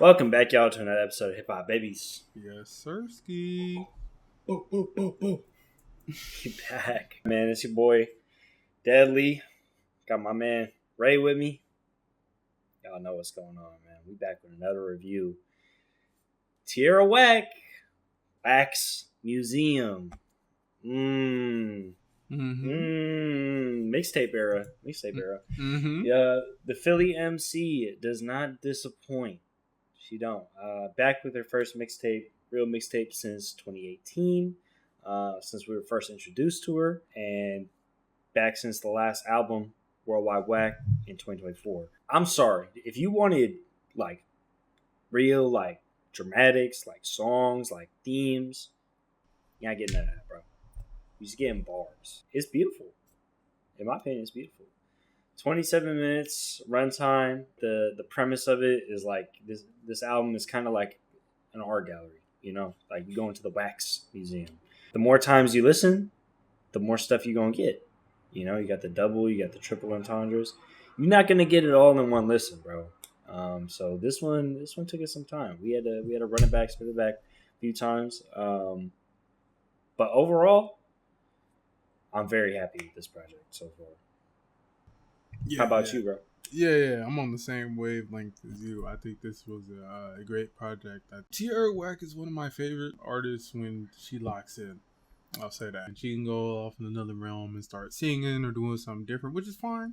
Welcome back, y'all, to another episode of Hip Hop Babies. Yes, sir, ski. Boo, boo, boo, boo. You back, man? It's your boy Deadly. Got my man Ray with me. Y'all know what's going on, man. We back with another review. Tierra Whack, Wax Museum. Mixtape era. Yeah, the Philly MC does not disappoint. She don't. Back with her first mixtape, real mixtape since 2018, since we were first introduced to her, and back since the last album, Worldwide Whack, in 2024. I'm sorry, if you wanted like real, like dramatics, like songs, like themes, you're not getting none of that, bro. You're just getting bars. It's beautiful. In my opinion, it's beautiful. 27 minutes runtime. The premise of it is like this album is kind of like an art gallery, you know, like you go into the Wax Museum. The more times you listen, the more stuff you're gonna get. You know, you got the double, you got the triple entendres. You're not gonna get it all in one listen, bro. So this one took us some time. We had to run it back, spin it back a few times. But overall, I'm very happy with this project so far. Yeah, How about you, bro? Yeah. I'm on the same wavelength as you. I think this was a great project. Tierra Whack is one of my favorite artists when she locks in. I'll say that. She can go off in another realm and start singing or doing something different, which is fine.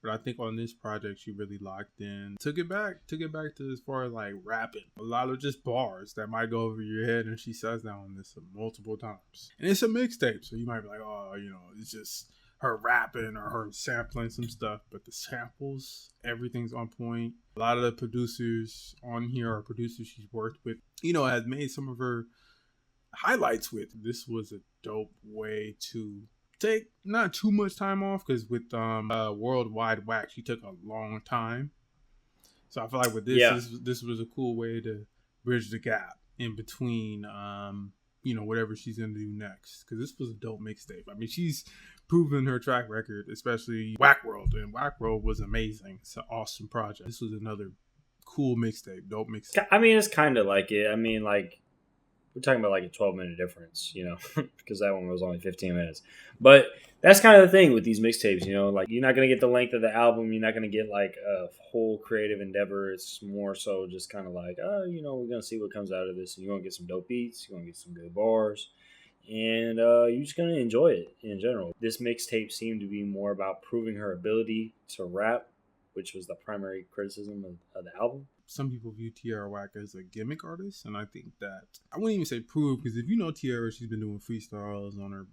But I think on this project, she really locked in. Took it back to as far as like rapping. A lot of just bars that might go over your head, and she says that on this multiple times. And it's a mixtape, so you might be like, oh, it's just her rapping or her sampling some stuff. But the samples, everything's on point. A lot of the producers on here are producers she's worked with, has made some of her highlights with. This was a dope way to take not too much time off, because with Worldwide Whack, she took a long time. So I feel like with this was a cool way to bridge the gap in between whatever she's gonna do next, because this was a dope mixtape. I mean, she's proven her track record, especially Whack World, and Whack World was amazing. It's an awesome project. This was another cool mixtape, dope mixtape. I mean, it's kind of like it. I mean, like, we're talking about like a 12-minute difference, because that one was only 15 minutes. But that's kind of the thing with these mixtapes, like you're not going to get the length of the album. You're not going to get like a whole creative endeavor. It's more so just kind of like, we're going to see what comes out of this. And you're going to get some dope beats. You're going to get some good bars. And you're just going to enjoy it in general. This mixtape seemed to be more about proving her ability to rap, which was the primary criticism of the album. Some people view Tierra Whack as a gimmick artist, and I think that I wouldn't even say prove, because if you know Tierra, she's been doing freestyles on her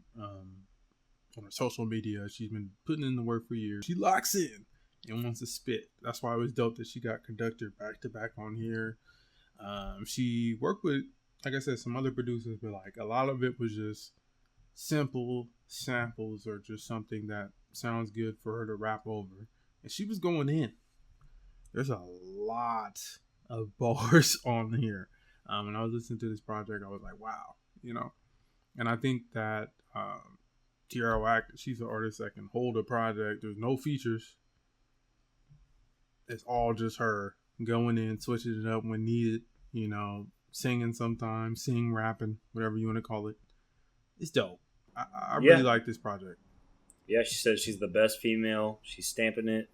social media. She's been putting in the work for years. She locks in and wants to spit. That's why it was dope that she got Conductor back to back on here. She worked with, like I said, some other producers, but like a lot of it was just simple samples or just something that sounds good for her to rap over, and she was going in. There's a lot of bars on here. When I was listening to this project, I was like, wow, And I think that Tierra Whack, she's an artist that can hold a project. There's no features. It's all just her going in, switching it up when needed, singing sometimes, rapping, whatever you want to call it. It's dope. I really like this project. Yeah, she said she's the best female. She's stamping it.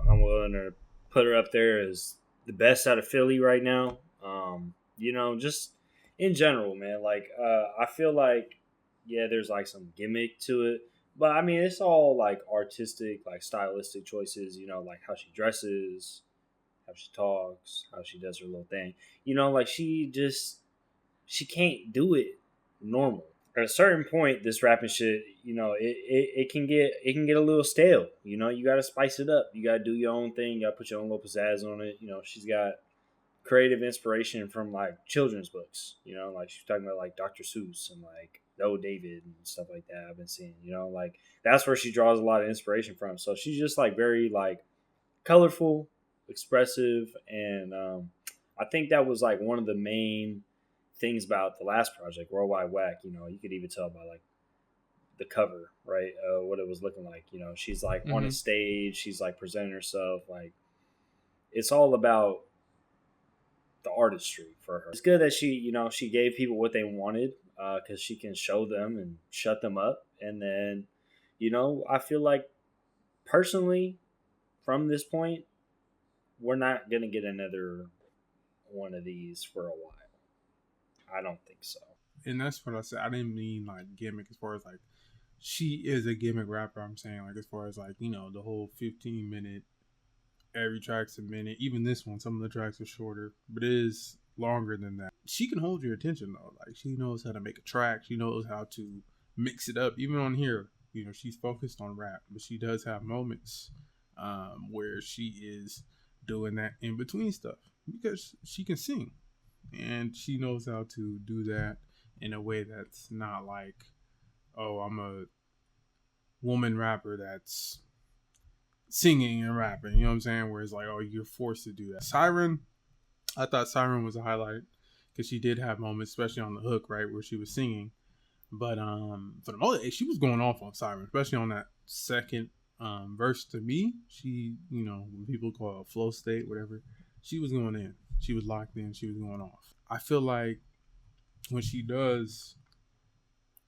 I'm willing to put her up there as the best out of Philly right now. Just in general, man. Like, I feel like, there's like some gimmick to it, but I mean, it's all like artistic, like stylistic choices. Like how she dresses, how she talks, how she does her little thing. Like she can't do it normal. At a certain point, this rapping shit, it can get a little stale. You got to spice it up. You got to do your own thing. You got to put your own little pizzazz on it. She's got creative inspiration from like children's books. Like she's talking about like Dr. Seuss and like Noah David and stuff like that. I've been seeing. Like that's where she draws a lot of inspiration from. So she's just like very like colorful, expressive, and I think that was like one of the main things about the last project, Worldwide Whack. You could even tell by like the cover, right? What it was looking like. She's like on a stage, she's like presenting herself. Like it's all about the artistry for her. It's good that she gave people what they wanted because she can show them and shut them up. And then, I feel like personally, from this point, we're not gonna get another one of these for a while. I don't think so. And that's what I said. I didn't mean like gimmick as far as like she is a gimmick rapper. I'm saying like as far as like the whole 15-minute, every track's a minute. Even this one, some of the tracks are shorter, but it is longer than that. She can hold your attention though. Like she knows how to make a track. She knows how to mix it up. Even on here, she's focused on rap, but she does have moments where she is doing that in between stuff because she can sing and she knows how to do that in a way that's not like, oh, I'm a woman rapper that's singing and rapping, you know what I'm saying? Where it's like, oh, you're forced to do that. Siren, I thought Siren was a highlight because she did have moments, especially on the hook, right, where she was singing. But for the most, she was going off on Siren, especially on that second verse. To me, she, when people call it a flow state, whatever, she was going in. She was locked in. She was going off. I feel like when she does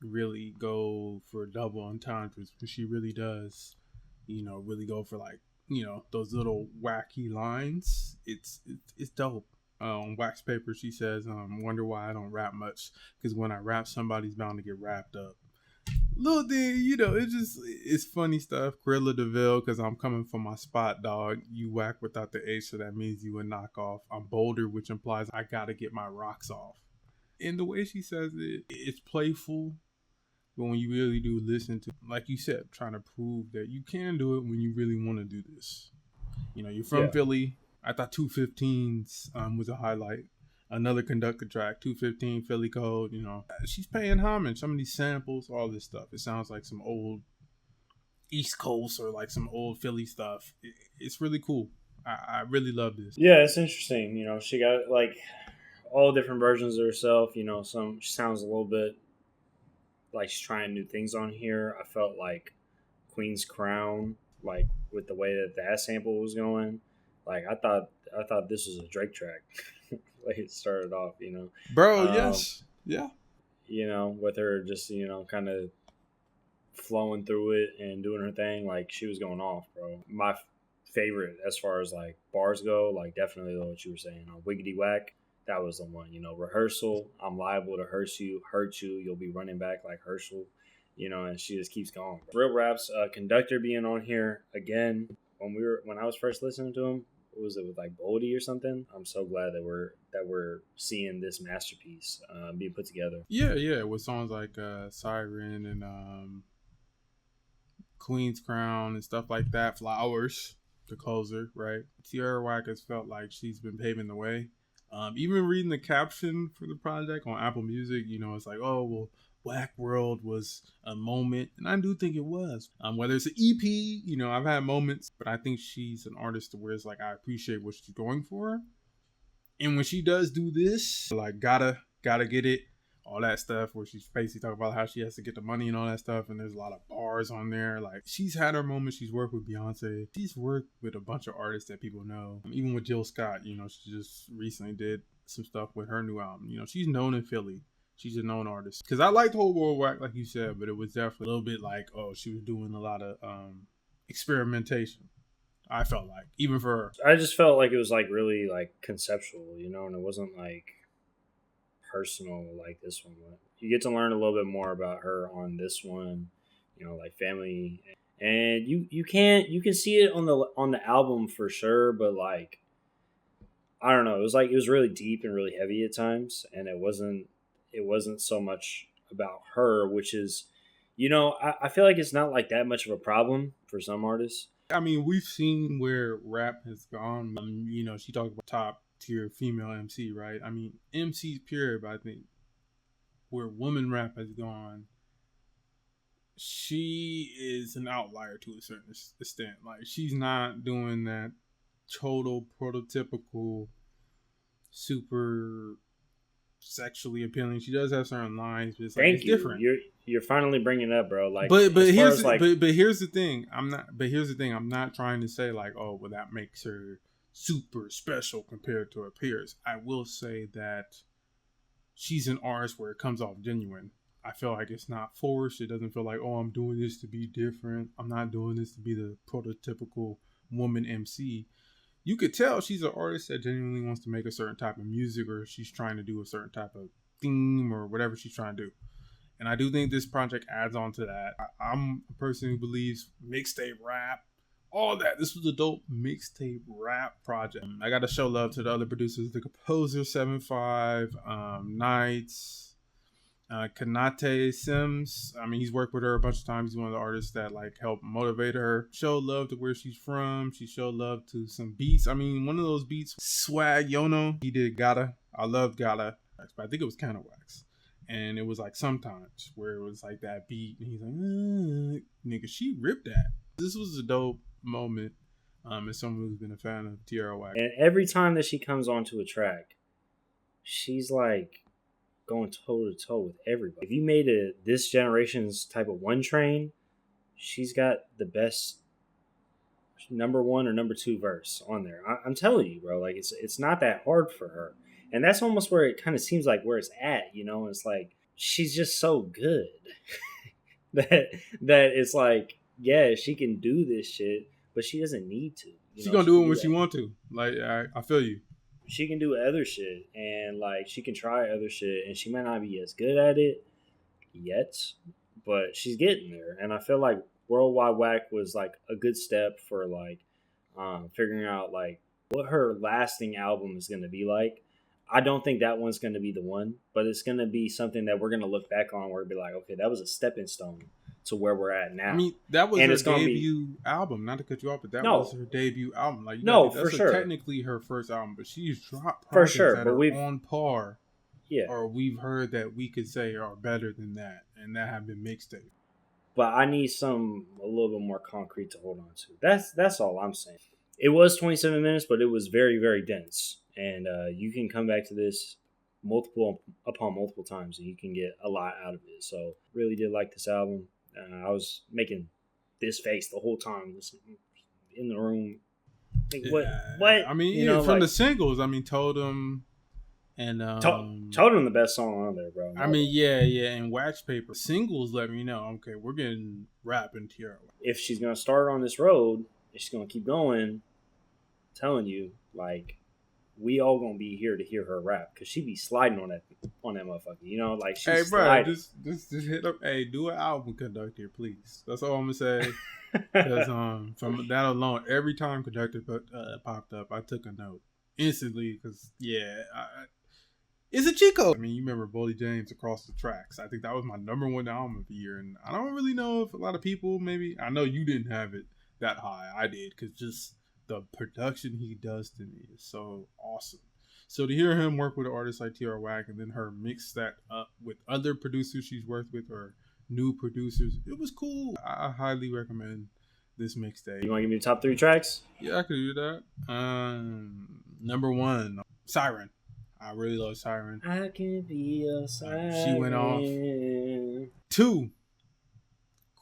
really go for double entendres, when she really does, really go for like, those little wacky lines, it's dope. On Wax Paper, she says, wonder why I don't rap much, because when I rap, somebody's bound to get wrapped up. Little thing, it's funny stuff. Gorilla DeVille, because I'm coming from my spot, dog. You whack without the H, so that means you a knockoff. I'm bolder, which implies I gotta get my rocks off. And the way she says it, it's playful. But when you really do listen to, like you said, trying to prove that you can do it when you really want to do this. You're from Philly. I thought 215s was a highlight. Another conductor track, 215 Philly code. She's paying homage. Some of these samples, all this stuff. It sounds like some old East Coast or like some old Philly stuff. It's really cool. I really love this. Yeah, it's interesting. She got like all different versions of herself. She sounds a little bit like she's trying new things on here. I felt like Queen's Crown, like with the way that sample was going. Like I thought this was a Drake track. Like it started off, Bro, yes. Yeah. With her just, kind of flowing through it and doing her thing. Like she was going off, bro. My favorite as far as like bars go, like definitely what you were saying on Wiggity Whack. That was the one, rehearsal. I'm liable to hurt you. You'll be running back like Herschel, and she just keeps going. Real Raps, Conductor being on here again. When I was first listening to him, what was it with like Boldy or something? I'm so glad that we're seeing this masterpiece being put together. Yeah, with songs like Siren and Queen's Crown and stuff like that. Flowers, the closer, right? Tierra Whack has felt like she's been paving the way. Even reading the caption for the project on Apple Music, it's like, oh, well, Whack World was a moment. And I do think it was. Whether it's an EP, I've had moments, but I think she's an artist where it's like, I appreciate what she's going for. And when she does do this, like, gotta get it, all that stuff, where she's basically talking about how she has to get the money and all that stuff. And there's a lot of bars on there. Like, she's had her moments. She's worked with Beyonce. She's worked with a bunch of artists that people know. Even with Jill Scott, she just recently did some stuff with her new album. She's known in Philly. She's a known artist. Because I liked Whole World Whack, like you said, but it was definitely a little bit like, oh, she was doing a lot of experimentation. I felt like, even for her. I just felt like it was like really like conceptual, and it wasn't like personal like this one. You get to learn a little bit more about her on this one, like family, and you can see it on the album for sure, but like I don't know, it was really deep and really heavy at times, and it wasn't so much about her, which is, I feel like it's not like that much of a problem for some artists. I mean, we've seen where rap has gone. She talked about top tier female MC, right? I mean, MCs period, but I think where woman rap has gone, she is an outlier to a certain extent. Like, she's not doing that total prototypical super sexually appealing. She does have certain lines, but it's different. You're finally bringing it up, bro. Like, but here's the thing. I'm not trying to say like, oh, well, that makes her super special compared to her peers. I will say that she's an artist where it comes off genuine. I feel like it's not forced. It doesn't feel like, oh, I'm doing this to be different. I'm not doing this to be the prototypical woman MC. You could tell she's an artist that genuinely wants to make a certain type of music, or she's trying to do a certain type of theme or whatever she's trying to do. And I do think this project adds on to that. I'm a person who believes mixtape rap, all that. This was a dope mixtape rap project. I got to show love to the other producers, the composer 75, Knights, Kanate Sims. I mean, he's worked with her a bunch of times. He's one of the artists that like helped motivate her. Show love to where she's from. She showed love to some beats. I mean, one of those beats, Swag Yono. He did Gotta. I loved Gotta, but I think it was kind of wax. And it was like sometimes where it was like that beat, and he's like, nigga, she ripped that. This was a dope moment. As someone who's been a fan of Tierra Whack. And every time that she comes onto a track, she's like going toe to toe with everybody. If you made this generation's type of one train, she's got the best number one or number two verse on there. I'm telling you, bro, like it's not that hard for her. And that's almost where it kind of seems like where it's at, you know? It's like she's just so good that it's like, yeah, she can do this shit, but she doesn't need to. She's gonna do it when she want to. Like, I feel you. She can do other shit, and like she can try other shit, and she might not be as good at it yet, but she's getting there. And I feel like Worldwide Whack was like a good step for like figuring out like what her lasting album is going to be like. I don't think that one's going to be the one, but it's going to be something that we're going to look back on where it'll be like, okay, that was a stepping stone to where we're at now. I mean, that was her debut album. Not to cut you off, but that was her debut album. Like, no, for sure. Technically her first album, but she's dropped projects that are on par. Yeah. Or we've heard that we could say are better than that, and that have been mixtape. But I need a little bit more concrete to hold on to. That's all I'm saying. It was 27 minutes, but it was very, very dense. And you can come back to this multiple times, and you can get a lot out of it. So really did like this album. I was making this face the whole time, listening in the room. Like, what? I mean, from the singles, I mean, Totem and Totem the best song on there, bro. I mean, yeah, and Wax Paper singles let me know. Okay, we're getting rap in Tierra. If she's gonna start on this road, if she's gonna keep going, I'm telling you, like, we all gonna be here to hear her rap because she be sliding on that motherfucker. You know, like she's hey, bro, sliding. just hit up. Hey, do an album Conductor, please. That's all I'm gonna say. Because from that alone, every time Conductor popped up, I took a note instantly. Because it's a cheat code. I mean, you remember Boldy James Across the Tracks? I think that was my number one album of the year, and I don't really know if a lot of people maybe. I know you didn't have it that high. I did, because just the production he does to me is so awesome. So to hear him work with an artist like Tierra Whack and then her mix that up with other producers she's worked with or new producers, it was cool. I highly recommend this mixtape. You want to give me the top 3 tracks? Yeah, I could do that. Number 1, Siren. I really love Siren. I can be a siren. She went off. 2,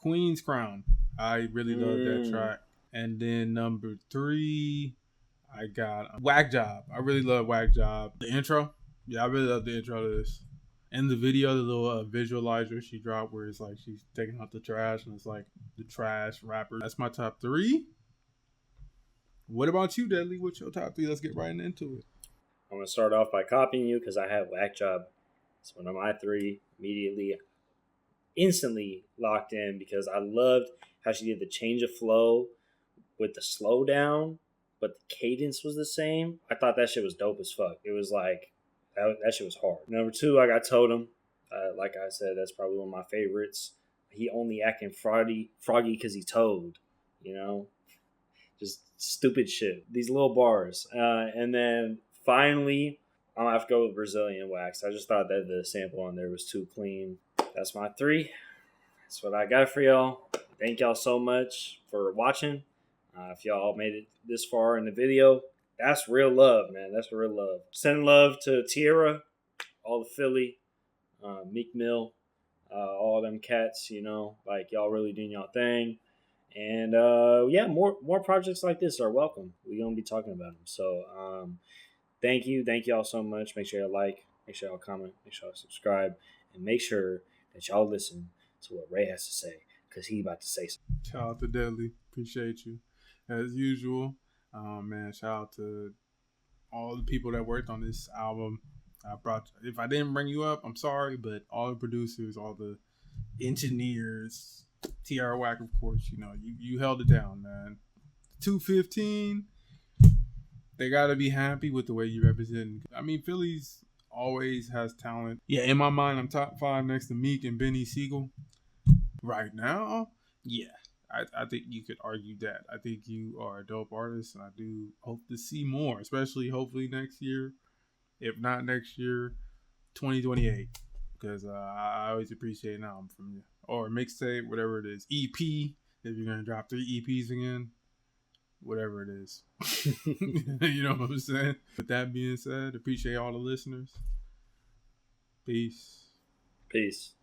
Queen's Crown. I really love that track. And then number 3, I got Whack Job. I really love Whack Job. The intro. Yeah, I really love the intro to this. And the video, the little visualizer she dropped where it's like she's taking out the trash and it's like the trash rapper. That's my top 3. What about you, Deadly? What's your top 3? Let's get right into it. I'm going to start off by copying you because I have Whack Job. It's one of my 3 immediately, instantly locked in because I loved how she did the change of flow with the slowdown, but the cadence was the same. I thought that shit was dope as fuck. It was like, that shit was hard. Number 2, I got Totem. Like I said, that's probably one of my favorites. He only acting froggy because he toad, you know? Just stupid shit. These little bars. And then finally, I'm going to have to go with Brazilian Wax. I just thought that the sample on there was too clean. That's my 3. That's what I got for y'all. Thank y'all so much for watching. If y'all made it this far in the video, that's real love, man. That's real love. Send love to Tierra, all the Philly, Meek Mill, all them cats, you know. Like, y'all really doing y'all thing. And yeah, more projects like this are welcome. We're gonna be talking about them. So thank you all so much. Make sure you like, make sure y'all comment, make sure y'all subscribe, and make sure that y'all listen to what Ray has to say because he about to say something. Shout out to Deadly. Appreciate you as usual. Man, shout out to all the people that worked on this album. If I didn't bring you up, I'm sorry, but all the producers, all the engineers, Tierra Whack, of course, you held it down, man. 215, they gotta be happy with the way you represent. I mean, Philly's always has talent. Yeah, in my mind, I'm top 5 next to Meek and Benny Siegel. Right now, yeah. I think you could argue that. I think you are a dope artist, and I do hope to see more, especially hopefully next year. If not next year, 2028. Because I always appreciate an album from you. Or a mixtape, whatever it is. EP, if you're going to drop 3 EPs again. Whatever it is. You know what I'm saying? With that being said, appreciate all the listeners. Peace. Peace.